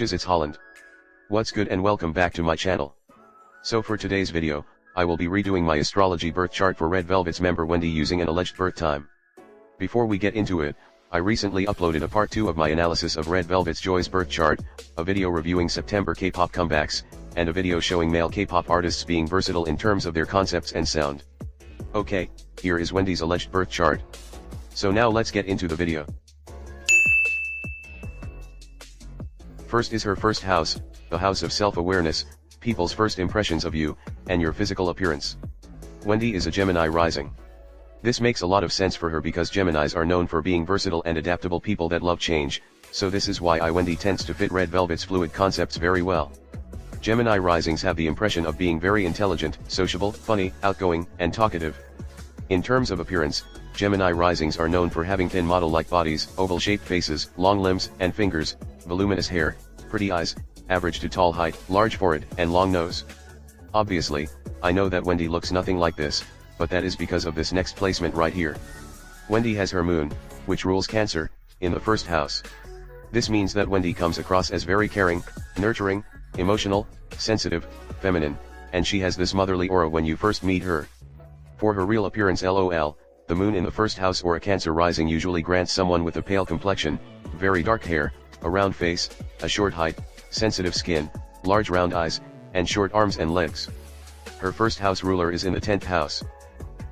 It's Holland. What's good and welcome back to my channel. So for today's video, I will be redoing my astrology birth chart for Red Velvet's member Wendy using an alleged birth time. Before we get into it, I recently uploaded a part 2 of my analysis of Red Velvet's Joy's birth chart, a video reviewing September K-pop comebacks, and a video showing male K-pop artists being versatile in terms of their concepts and sound. Okay, here is Wendy's alleged birth chart. So now let's get into the video. First is her first house, the house of self-awareness, people's first impressions of you, and your physical appearance. Wendy is a Gemini rising. This makes a lot of sense for her because Geminis are known for being versatile and adaptable people that love change, so this is why Wendy tends to fit Red Velvet's fluid concepts very well. Gemini risings have the impression of being very intelligent, sociable, funny, outgoing, and talkative. In terms of appearance, Gemini risings are known for having thin model-like bodies, oval-shaped faces, long limbs and fingers, voluminous hair, pretty eyes, average to tall height, large forehead, and long nose. Obviously, I know that Wendy looks nothing like this, but that is because of this next placement right here. Wendy has her moon, which rules Cancer, in the first house. This means that Wendy comes across as very caring, nurturing, emotional, sensitive, feminine, and she has this motherly aura when you first meet her. For her real appearance LOL, the moon in the first house or a Cancer rising usually grants someone with a pale complexion, very dark hair, a round face, a short height, sensitive skin, large round eyes, and short arms and legs. Her first house ruler is in the 10th house.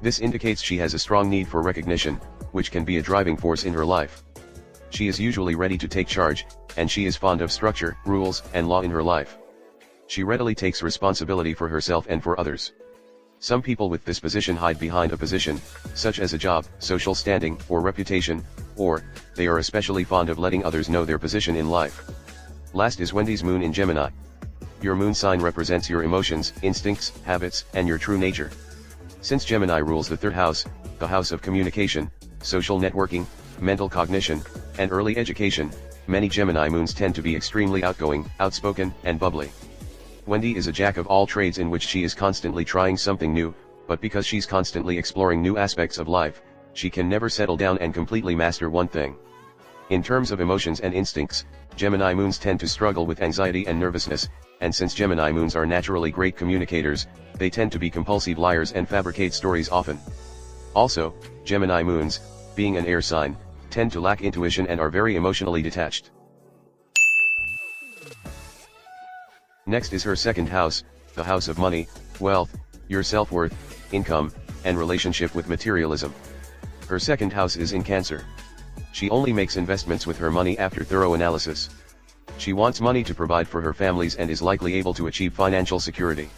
This indicates she has a strong need for recognition, which can be a driving force in her life. She is usually ready to take charge, and she is fond of structure, rules, and law in her life. She readily takes responsibility for herself and for others. Some people with this position hide behind a position, such as a job, social standing, or reputation, or, they are especially fond of letting others know their position in life. Last is Wendy's moon in Gemini. Your moon sign represents your emotions, instincts, habits, and your true nature. Since Gemini rules the 3rd house, the house of communication, social networking, mental cognition, and early education, many Gemini moons tend to be extremely outgoing, outspoken, and bubbly. Wendy is a jack of all trades in which she is constantly trying something new, but because she's constantly exploring new aspects of life, she can never settle down and completely master one thing. In terms of emotions and instincts, Gemini moons tend to struggle with anxiety and nervousness, and since Gemini moons are naturally great communicators, they tend to be compulsive liars and fabricate stories often. Also, Gemini moons, being an air sign, tend to lack intuition and are very emotionally detached. Next is her 2nd house, the house of money, wealth, your self-worth, income, and relationship with materialism. Her 2nd house is in Cancer. She only makes investments with her money after thorough analysis. She wants money to provide for her families and is likely able to achieve financial security.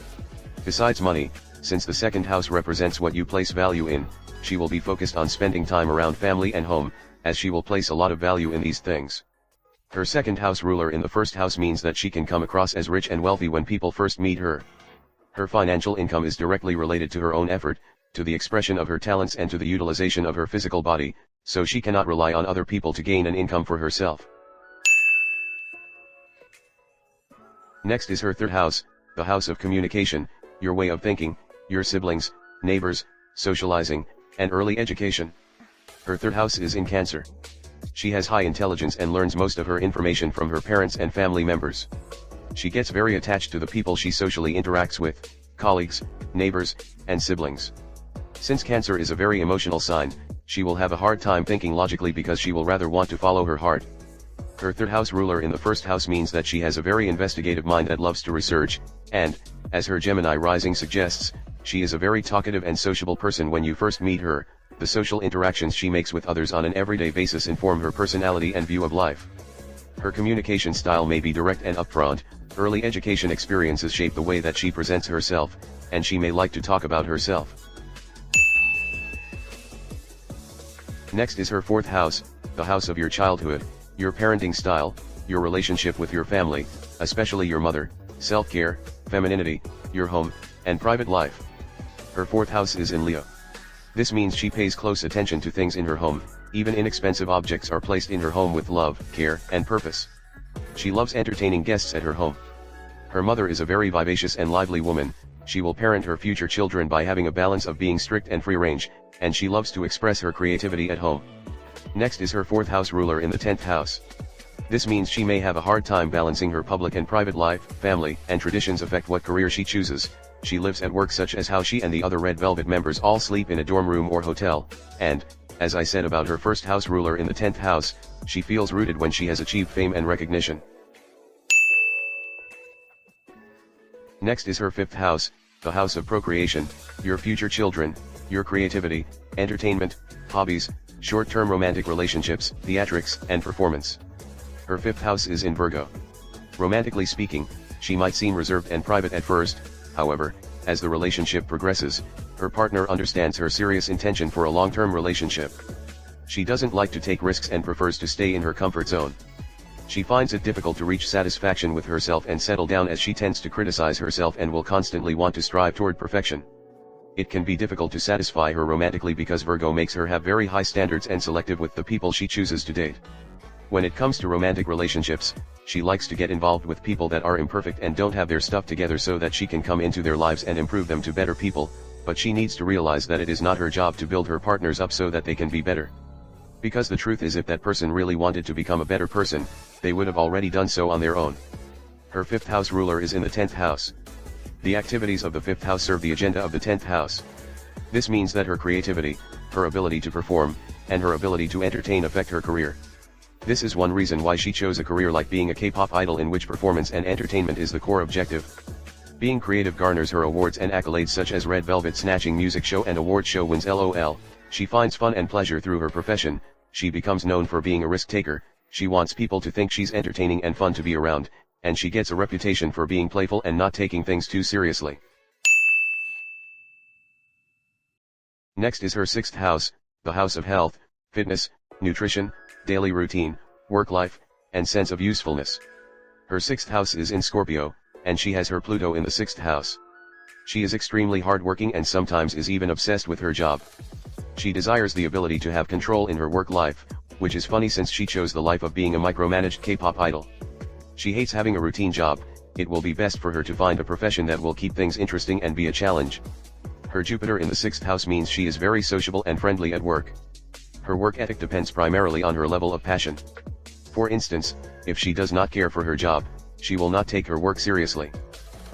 Besides money, since the 2nd house represents what you place value in, she will be focused on spending time around family and home, as she will place a lot of value in these things. Her 2nd house ruler in the 1st house means that she can come across as rich and wealthy when people first meet her. Her financial income is directly related to her own effort, to the expression of her talents and to the utilization of her physical body, so she cannot rely on other people to gain an income for herself. Next is her 3rd house, the house of communication, your way of thinking, your siblings, neighbors, socializing, and early education. Her 3rd house is in Cancer. She has high intelligence and learns most of her information from her parents and family members. She gets very attached to the people she socially interacts with, colleagues, neighbors, and siblings. Since Cancer is a very emotional sign, she will have a hard time thinking logically because she will rather want to follow her heart. Her 3rd house ruler in the 1st house means that she has a very investigative mind that loves to research, and, as her Gemini rising suggests, she is a very talkative and sociable person when you first meet her. The social interactions she makes with others on an everyday basis inform her personality and view of life. Her communication style may be direct and upfront, early education experiences shape the way that she presents herself, and she may like to talk about herself. Next is her 4th house, the house of your childhood, your parenting style, your relationship with your family, especially your mother, self-care, femininity, your home, and private life. Her 4th house is in Leo. This means she pays close attention to things in her home, even inexpensive objects are placed in her home with love, care, and purpose. She loves entertaining guests at her home. Her mother is a very vivacious and lively woman. She will parent her future children by having a balance of being strict and free range, and she loves to express her creativity at home. Next is her 4th house ruler in the 10th house. This means she may have a hard time balancing her public and private life. Family and traditions affect what career she chooses. She lives at work, such as how she and the other Red Velvet members all sleep in a dorm room or hotel, and, as I said about her first house ruler in the 10th house, she feels rooted when she has achieved fame and recognition. Next is her 5th house, the house of procreation, your future children, your creativity, entertainment, hobbies, short-term romantic relationships, theatrics, and performance. Her 5th house is in Virgo. Romantically speaking, she might seem reserved and private at first. However, as the relationship progresses, her partner understands her serious intention for a long-term relationship. She doesn't like to take risks and prefers to stay in her comfort zone. She finds it difficult to reach satisfaction with herself and settle down, as she tends to criticize herself and will constantly want to strive toward perfection. It can be difficult to satisfy her romantically because Virgo makes her have very high standards and selective with the people she chooses to date. When it comes to romantic relationships, she likes to get involved with people that are imperfect and don't have their stuff together so that she can come into their lives and improve them to better people, but she needs to realize that it is not her job to build her partners up so that they can be better. Because the truth is, if that person really wanted to become a better person, they would have already done so on their own. Her 5th house ruler is in the 10th house. The activities of the 5th house serve the agenda of the 10th house. This means that her creativity, her ability to perform, and her ability to entertain affect her career. This is one reason why she chose a career like being a K-pop idol, in which performance and entertainment is the core objective. Being creative garners her awards and accolades such as Red Velvet Snatching Music Show and Award Show wins. LOL. She finds fun and pleasure through her profession. She becomes known for being a risk taker. She wants people to think she's entertaining and fun to be around, and she gets a reputation for being playful and not taking things too seriously. Next is her 6th house, the house of health, fitness, nutrition, daily routine, work life, and sense of usefulness. Her 6th house is in Scorpio, and she has her Pluto in the 6th house. She is extremely hardworking and sometimes is even obsessed with her job. She desires the ability to have control in her work life, which is funny since she chose the life of being a micromanaged K-pop idol. She hates having a routine job. It will be best for her to find a profession that will keep things interesting and be a challenge. Her Jupiter in the 6th house means she is very sociable and friendly at work. Her work ethic depends primarily on her level of passion. For instance, if she does not care for her job, she will not take her work seriously.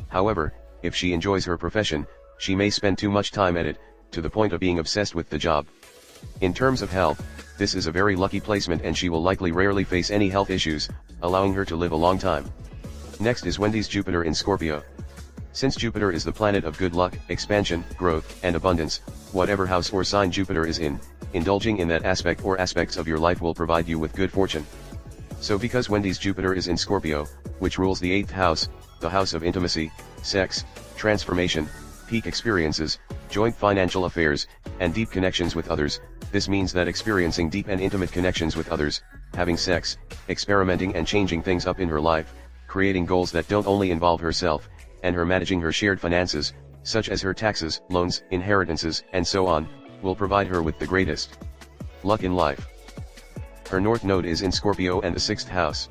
However, if she enjoys her profession, she may spend too much time at it, to the point of being obsessed with the job. In terms of health, this is a very lucky placement and she will likely rarely face any health issues, allowing her to live a long time. Next is Wendy's Jupiter in Scorpio. Since Jupiter is the planet of good luck, expansion, growth, and abundance, whatever house or sign Jupiter is in, indulging in that aspect or aspects of your life will provide you with good fortune. So because Wendy's Jupiter is in Scorpio, which rules the 8th house, the house of intimacy, sex, transformation, peak experiences, joint financial affairs, and deep connections with others, this means that experiencing deep and intimate connections with others, having sex, experimenting and changing things up in her life, creating goals that don't only involve herself, and her managing her shared finances, such as her taxes, loans, inheritances, and so on, will provide her with the greatest luck in life. Her North Node is in Scorpio and the 6th house.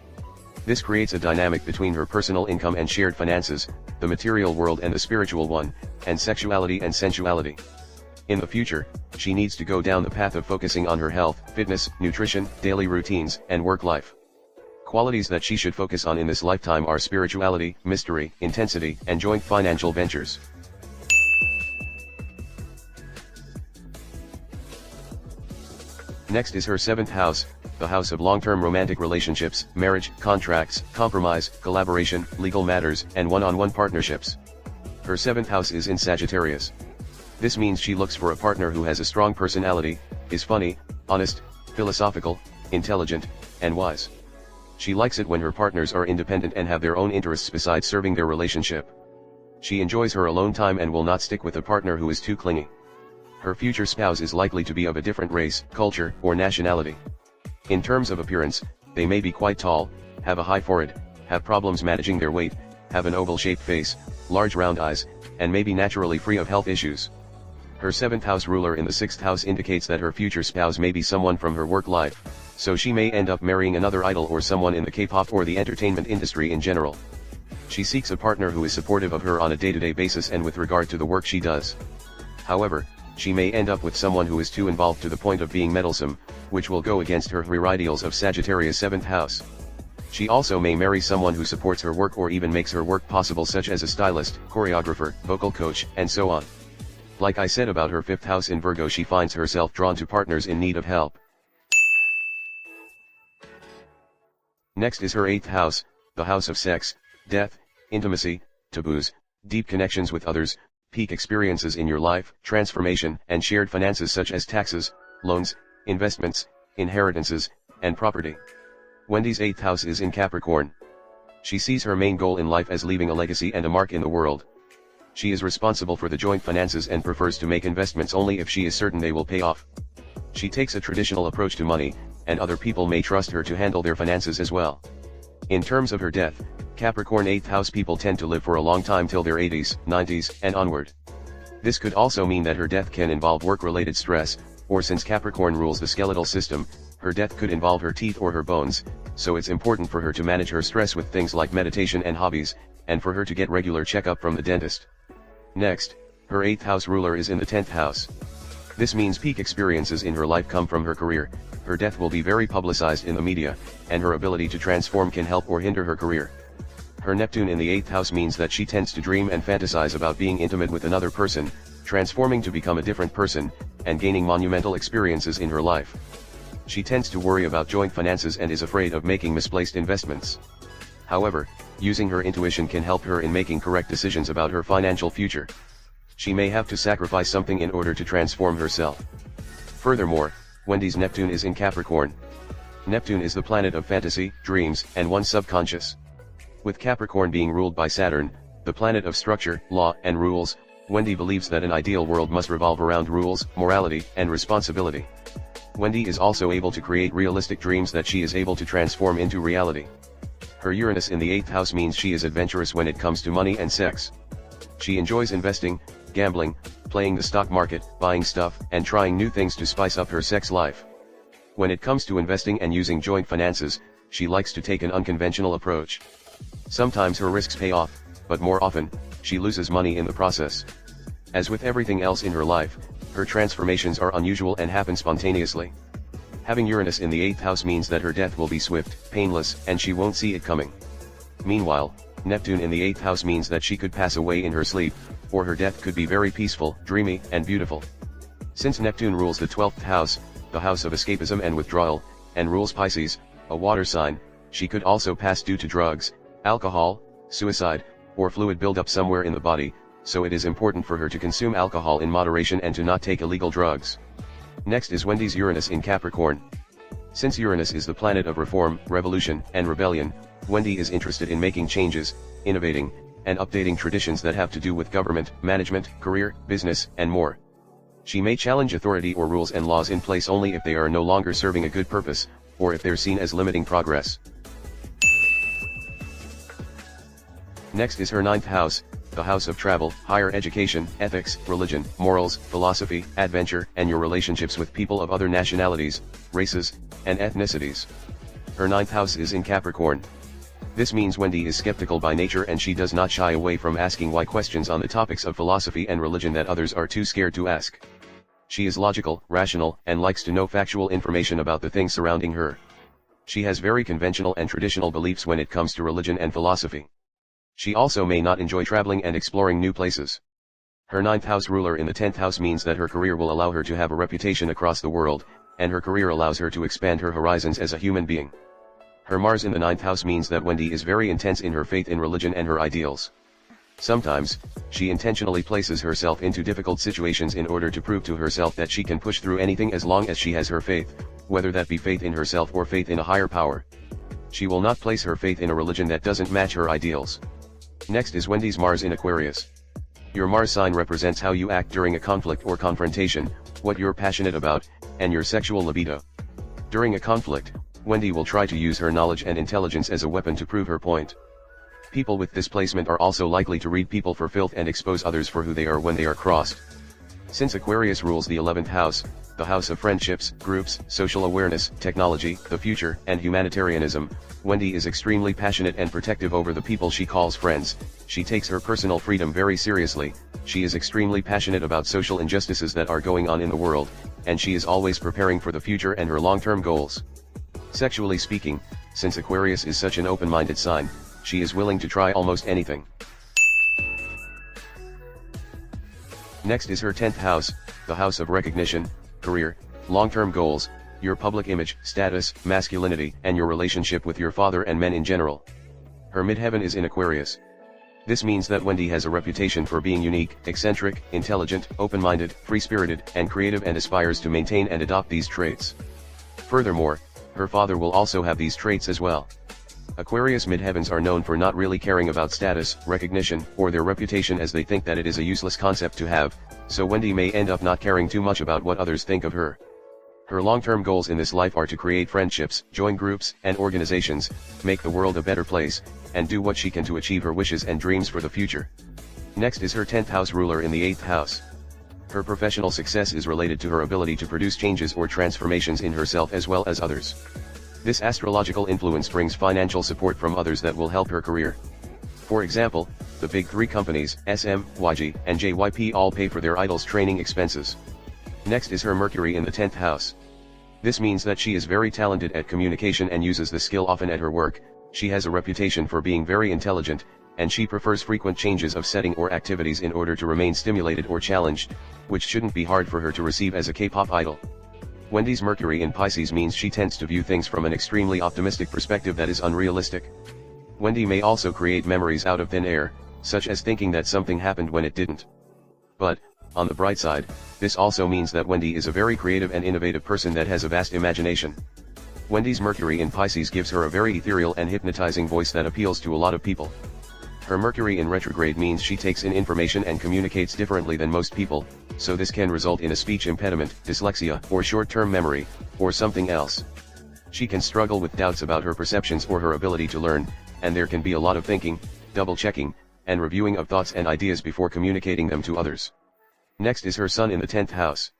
This creates a dynamic between her personal income and shared finances, the material world and the spiritual one, and sexuality and sensuality. In the future, she needs to go down the path of focusing on her health, fitness, nutrition, daily routines, and work life. Qualities that she should focus on in this lifetime are spirituality, mystery, intensity, and joint financial ventures. Next is her 7th house, the house of long-term romantic relationships, marriage, contracts, compromise, collaboration, legal matters, and one-on-one partnerships. Her 7th house is in Sagittarius. This means she looks for a partner who has a strong personality, is funny, honest, philosophical, intelligent, and wise. She likes it when her partners are independent and have their own interests besides serving their relationship. She enjoys her alone time and will not stick with a partner who is too clingy. Her future spouse is likely to be of a different race, culture, or nationality. In terms of appearance, they may be quite tall, have a high forehead, have problems managing their weight, have an oval-shaped face, large round eyes, and may be naturally free of health issues. Her 7th house ruler in the 6th house indicates that her future spouse may be someone from her work life, so she may end up marrying another idol or someone in the K-pop or the entertainment industry in general. She seeks a partner who is supportive of her on a day-to-day basis and with regard to the work she does. However, she may end up with someone who is too involved to the point of being meddlesome, which will go against her ideals of Sagittarius 7th house. She also may marry someone who supports her work or even makes her work possible, such as a stylist, choreographer, vocal coach, and so on. Like I said about her 5th house in Virgo, she finds herself drawn to partners in need of help. Next is her 8th house, the house of sex, death, intimacy, taboos, deep connections with others, peak experiences in your life, transformation, and shared finances such as taxes, loans, investments, inheritances, and property. Wendy's 8th house is in Capricorn. She sees her main goal in life as leaving a legacy and a mark in the world. She is responsible for the joint finances and prefers to make investments only if she is certain they will pay off. She takes a traditional approach to money, and other people may trust her to handle their finances as well. In terms of her death, Capricorn 8th house people tend to live for a long time till their 80s, 90s, and onward. This could also mean that her death can involve work-related stress, or since Capricorn rules the skeletal system, her death could involve her teeth or her bones, so it's important for her to manage her stress with things like meditation and hobbies, and for her to get regular checkup from the dentist. Next, her 8th house ruler is in the 10th house. This means peak experiences in her life come from her career. Her death will be very publicized in the media, and her ability to transform can help or hinder her career. Her Neptune in the 8th house means that she tends to dream and fantasize about being intimate with another person, transforming to become a different person, and gaining monumental experiences in her life. She tends to worry about joint finances and is afraid of making misplaced investments. However, using her intuition can help her in making correct decisions about her financial future. She may have to sacrifice something in order to transform herself. Furthermore, Wendy's Neptune is in Capricorn. Neptune is the planet of fantasy, dreams, and one's subconscious. With Capricorn being ruled by Saturn, the planet of structure, law, and rules, Wendy believes that an ideal world must revolve around rules, morality, and responsibility. Wendy is also able to create realistic dreams that she is able to transform into reality. Her Uranus in the 8th house means she is adventurous when it comes to money and sex. She enjoys investing, gambling, playing the stock market, buying stuff, and trying new things to spice up her sex life. When it comes to investing and using joint finances, she likes to take an unconventional approach. Sometimes her risks pay off, but more often, she loses money in the process. As with everything else in her life, her transformations are unusual and happen spontaneously. Having Uranus in the 8th house means that her death will be swift, painless, and she won't see it coming. Meanwhile, Neptune in the 8th house means that she could pass away in her sleep, or her death could be very peaceful, dreamy, and beautiful. Since Neptune rules the 12th house, the house of escapism and withdrawal, and rules Pisces, a water sign, she could also pass due to drugs, alcohol, suicide, or fluid buildup somewhere in the body, so it is important for her to consume alcohol in moderation and to not take illegal drugs. Next is Wendy's Uranus in Capricorn. Since Uranus is the planet of reform, revolution, and rebellion, Wendy is interested in making changes, innovating, and updating traditions that have to do with government, management, career, business, and more. She may challenge authority or rules and laws in place only if they are no longer serving a good purpose, or if they're seen as limiting progress. Next is her 9th house, the house of travel, higher education, ethics, religion, morals, philosophy, adventure, and your relationships with people of other nationalities, races, and ethnicities. Her 9th house is in Capricorn. This means Wendy is skeptical by nature and she does not shy away from asking why questions on the topics of philosophy and religion that others are too scared to ask. She is logical, rational, and likes to know factual information about the things surrounding her. She has very conventional and traditional beliefs when it comes to religion and philosophy. She also may not enjoy traveling and exploring new places. Her 9th house ruler in the 10th house means that her career will allow her to have a reputation across the world, and her career allows her to expand her horizons as a human being. Her Mars in the 9th house means that Wendy is very intense in her faith in religion and her ideals. Sometimes, she intentionally places herself into difficult situations in order to prove to herself that she can push through anything as long as she has her faith, whether that be faith in herself or faith in a higher power. She will not place her faith in a religion that doesn't match her ideals. Next is Wendy's Mars in Aquarius. Your Mars sign represents how you act during a conflict or confrontation, what you're passionate about, and your sexual libido. During a conflict, Wendy will try to use her knowledge and intelligence as a weapon to prove her point. People with this placement are also likely to read people for filth and expose others for who they are when they are crossed. Since Aquarius rules the 11th house, the house of friendships, groups, social awareness, technology, the future, and humanitarianism, Wendy is extremely passionate and protective over the people she calls friends. She takes her personal freedom very seriously. She is extremely passionate about social injustices that are going on in the world, and she is always preparing for the future and her long-term goals. Sexually speaking, Since Aquarius is such an open-minded sign, she is willing to try almost anything. Next is her 10th house, the house of recognition, career, long-term goals, your public image, status, masculinity, and your relationship with your father and men in general. Her midheaven is in Aquarius. This means that Wendy has a reputation for being unique, eccentric, intelligent, open-minded, free-spirited, and creative, and aspires to maintain and adopt these traits. Furthermore, her father will also have these traits as well. Aquarius midheavens are known for not really caring about status, recognition, or their reputation, as they think that it is a useless concept to have, so Wendy may end up not caring too much about what others think of her. Her long-term goals in this life are to create friendships, join groups and organizations, make the world a better place, and do what she can to achieve her wishes and dreams for the future. Next is her 10th house ruler in the 8th house. Her professional success is related to her ability to produce changes or transformations in herself as well as others. This astrological influence brings financial support from others that will help her career. For example, the big 3 companies, SM, YG, and JYP, all pay for their idols' training expenses. Next is her Mercury in the 10th house. This means that she is very talented at communication and uses the skill often at her work. She has a reputation for being very intelligent, and she prefers frequent changes of setting or activities in order to remain stimulated or challenged, which shouldn't be hard for her to receive as a K-pop idol. Wendy's Mercury in Pisces means she tends to view things from an extremely optimistic perspective that is unrealistic. Wendy may also create memories out of thin air, such as thinking that something happened when it didn't. But, on the bright side, this also means that Wendy is a very creative and innovative person that has a vast imagination. Wendy's Mercury in Pisces gives her a very ethereal and hypnotizing voice that appeals to a lot of people. Her Mercury in retrograde means she takes in information and communicates differently than most people, so this can result in a speech impediment, dyslexia, or short-term memory, or something else. She can struggle with doubts about her perceptions or her ability to learn, and there can be a lot of thinking, double-checking, and reviewing of thoughts and ideas before communicating them to others. Next is her Sun in the 10th house.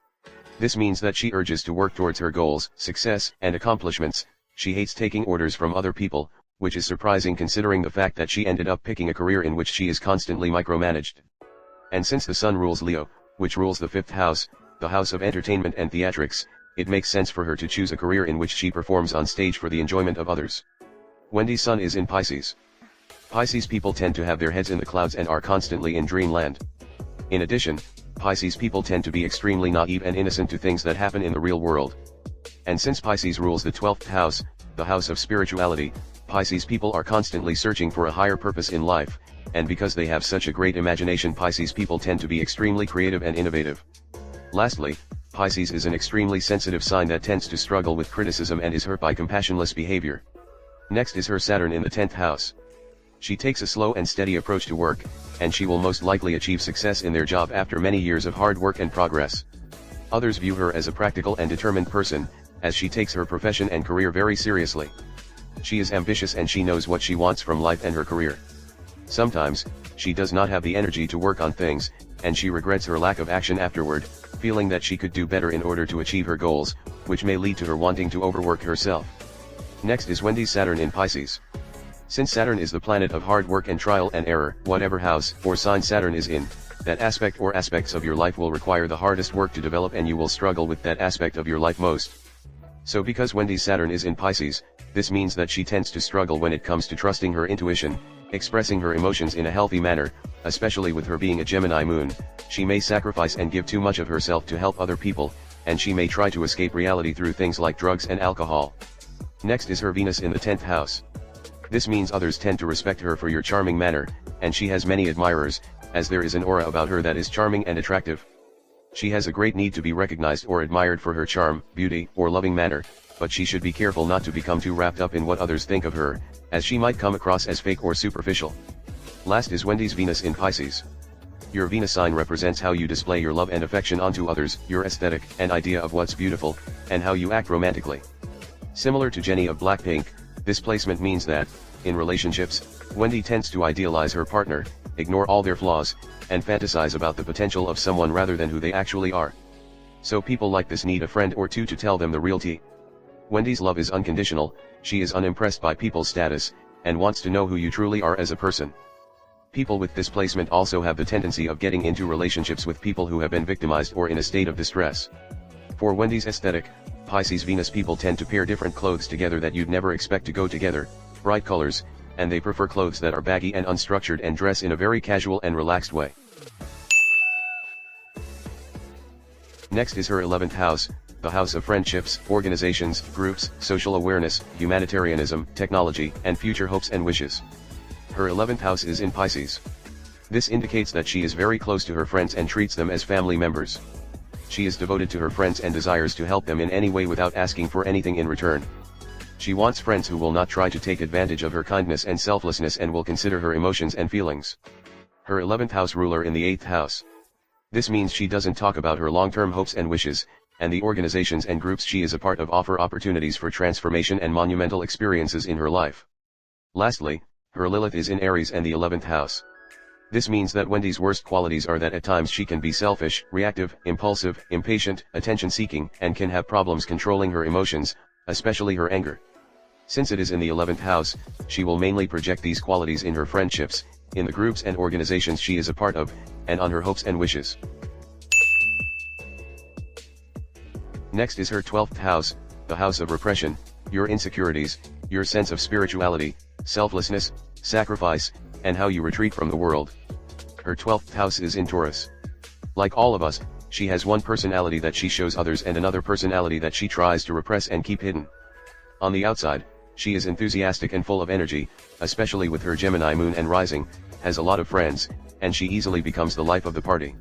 This means that she urges to work towards her goals, success, and accomplishments. She hates taking orders from other people, which is surprising considering the fact that she ended up picking a career in which she is constantly micromanaged. And since the Sun rules Leo, which rules the 5th house, the house of entertainment and theatrics, it makes sense for her to choose a career in which she performs on stage for the enjoyment of others. Wendy's Sun is in Pisces. Pisces people tend to have their heads in the clouds and are constantly in dreamland. In addition, Pisces people tend to be extremely naive and innocent to things that happen in the real world. And since Pisces rules the 12th house, the house of spirituality, Pisces people are constantly searching for a higher purpose in life, and because they have such a great imagination, Pisces people tend to be extremely creative and innovative. Lastly, Pisces is an extremely sensitive sign that tends to struggle with criticism and is hurt by compassionless behavior. Next is her Saturn in the 10th house. She takes a slow and steady approach to work, and she will most likely achieve success in their job after many years of hard work and progress. Others view her as a practical and determined person, as she takes her profession and career very seriously. She is ambitious and she knows what she wants from life and her career. Sometimes, she does not have the energy to work on things, and she regrets her lack of action afterward, feeling that she could do better in order to achieve her goals, which may lead to her wanting to overwork herself. Next is Wendy's Saturn in Pisces. Since Saturn is the planet of hard work and trial and error, whatever house or sign Saturn is in, that aspect or aspects of your life will require the hardest work to develop, and you will struggle with that aspect of your life most. So because Wendy's Saturn is in Pisces, this means that she tends to struggle when it comes to trusting her intuition, expressing her emotions in a healthy manner, especially with her being a Gemini moon. She may sacrifice and give too much of herself to help other people, and she may try to escape reality through things like drugs and alcohol. Next is her Venus in the 10th house. This means others tend to respect her for your charming manner, and she has many admirers, as there is an aura about her that is charming and attractive. She has a great need to be recognized or admired for her charm, beauty, or loving manner, but she should be careful not to become too wrapped up in what others think of her, as she might come across as fake or superficial. Last is Wendy's Venus in Pisces. Your Venus sign represents how you display your love and affection onto others, your aesthetic and idea of what's beautiful, and how you act romantically. Similar to Jennie of Blackpink, this placement means that, in relationships, Wendy tends to idealize her partner, ignore all their flaws, and fantasize about the potential of someone rather than who they actually are. So people like this need a friend or two to tell them the real tea. Wendy's love is unconditional, she is unimpressed by people's status, and wants to know who you truly are as a person. People with this placement also have the tendency of getting into relationships with people who have been victimized or in a state of distress. For Wendy's aesthetic, Pisces Venus people tend to pair different clothes together that you'd never expect to go together, bright colors, and they prefer clothes that are baggy and unstructured and dress in a very casual and relaxed way. Next is her 11th house, the house of friendships, organizations, groups, social awareness, humanitarianism, technology, and future hopes and wishes. Her 11th house is in Pisces. This indicates that she is very close to her friends and treats them as family members. She is devoted to her friends and desires to help them in any way without asking for anything in return. She wants friends who will not try to take advantage of her kindness and selflessness and will consider her emotions and feelings. Her 11th house ruler in the 8th house. This means she doesn't talk about her long-term hopes and wishes, and the organizations and groups she is a part of offer opportunities for transformation and monumental experiences in her life. Lastly, her Lilith is in Aries and the 11th house. This means that Wendy's worst qualities are that at times she can be selfish, reactive, impulsive, impatient, attention-seeking, and can have problems controlling her emotions, especially her anger. Since it is in the 11th house, she will mainly project these qualities in her friendships, in the groups and organizations she is a part of, and on her hopes and wishes. Next is her 12th house, the house of repression, your insecurities, your sense of spirituality, selflessness, sacrifice, and how you retreat from the world. Her 12th house is in Taurus. Like all of us, she has one personality that she shows others and another personality that she tries to repress and keep hidden. On the outside, she is enthusiastic and full of energy, especially with her Gemini moon and rising, has a lot of friends, and she easily becomes the life of the party.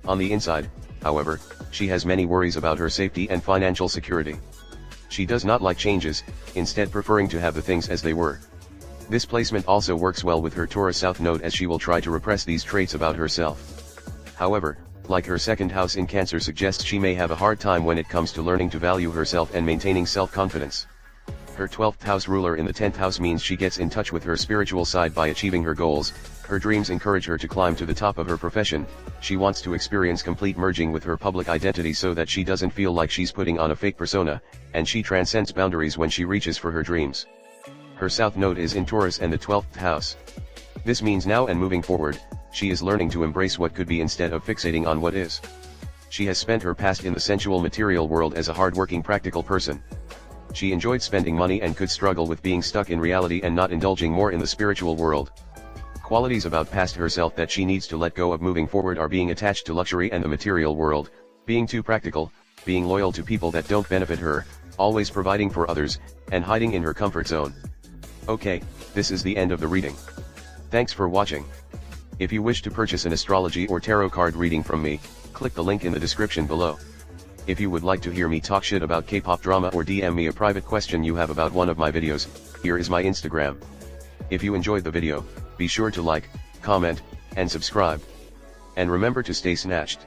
On the inside, however, she has many worries about her safety and financial security. She does not like changes, instead preferring to have the things as they were. This placement also works well with her Taurus South Node as she will try to repress these traits about herself. However, like her second house in Cancer suggests, she may have a hard time when it comes to learning to value herself and maintaining self-confidence. Her 12th house ruler in the 10th house means she gets in touch with her spiritual side by achieving her goals. Her dreams encourage her to climb to the top of her profession. She wants to experience complete merging with her public identity so that she doesn't feel like she's putting on a fake persona, and she transcends boundaries when she reaches for her dreams. Her South Node is in Taurus and the 12th house. This means now and moving forward, she is learning to embrace what could be instead of fixating on what is. She has spent her past in the sensual material world as a hard-working practical person. She enjoyed spending money and could struggle with being stuck in reality and not indulging more in the spiritual world. Qualities about past herself that she needs to let go of moving forward are being attached to luxury and the material world, being too practical, being loyal to people that don't benefit her, always providing for others, and hiding in her comfort zone. Okay, this is the end of the reading. Thanks for watching. If you wish to purchase an astrology or tarot card reading from me, click the link in the description below. If you would like to hear me talk shit about K-pop drama or DM me a private question you have about one of my videos, here is my Instagram. If you enjoyed the video, be sure to like, comment, and subscribe. And remember to stay snatched.